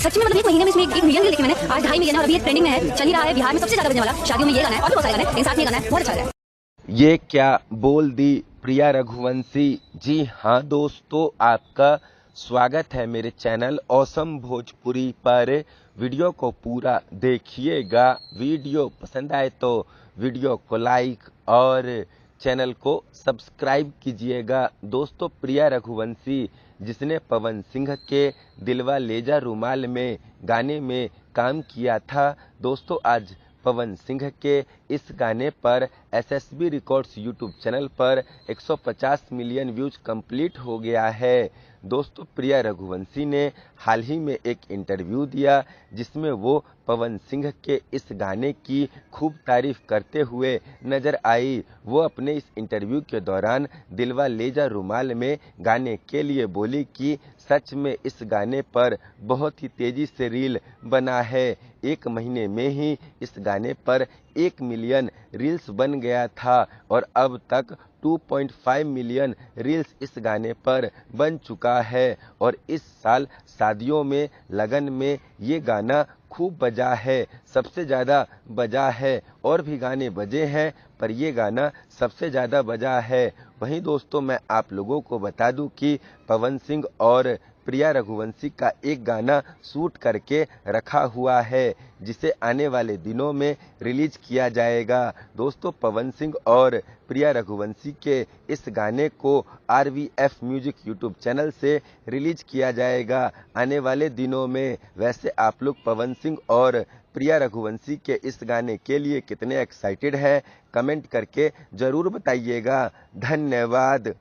सच में मतलब एक महीने में इसमें 1 मिलियन रील देखी मैंने, आज 2.5 मिलियन और अभी ये ट्रेंडिंग में है, चल ही रहा है, बिहार में सबसे ज्यादा बजने वाला, शादियों में ये गाना है और भी बहुत सारे गाने हैं, लेकिन साथ में ये गाना है, बहुत अच्छा लग रहा है। ये क्या बोल दी प्रिया रघुवंशी। जी हाँ दोस्तों, आपका स्वागत है मेरे चैनल ऑसम भोजपुरी पर। वीडियो को पूरा देखिएगा, वीडियो पसंद आए तो वीडियो को लाइक और चैनल को सब्सक्राइब कीजिएगा। दोस्तों, प्रिया रघुवंशी जिसने पवन सिंह के दिलवा लेजा रुमाल में गाने में काम किया था, दोस्तों आज पवन सिंह के इस गाने पर एसएसबी रिकॉर्ड्स यूट्यूब चैनल पर 150 मिलियन व्यूज कंप्लीट हो गया है। दोस्तों, प्रिया रघुवंशी ने हाल ही में एक इंटरव्यू दिया जिसमें वो पवन सिंह के इस गाने की खूब तारीफ करते हुए नजर आई। वो अपने इस इंटरव्यू के दौरान दिलवा लेजा रुमाल में गाने के लिए बोली कि सच में इस गाने पर बहुत ही तेजी से रील बना है। 1 महीने में ही इस गाने पर 1 मिलियन रील्स बन गया था और अब तक 2.5 मिलियन रील्स इस गाने पर बन चुका है। और इस साल शादियों में, लगन में ये गाना खूब बजा है, सबसे ज़्यादा बजा है। और भी गाने बजे हैं पर ये गाना सबसे ज़्यादा बजा है। वहीं दोस्तों, मैं आप लोगों को बता दूं कि पवन सिंह और प्रिया रघुवंशी का एक गाना शूट करके रखा हुआ है जिसे आने वाले दिनों में रिलीज किया जाएगा। दोस्तों, पवन सिंह और प्रिया रघुवंशी के इस गाने को RVF म्यूजिक यूट्यूब चैनल से रिलीज किया जाएगा आने वाले दिनों में। वैसे आप लोग पवन सिंह और प्रिया रघुवंशी के इस गाने के लिए कितने एक्साइटेड हैं, कमेंट करके जरूर बताइएगा। धन्यवाद।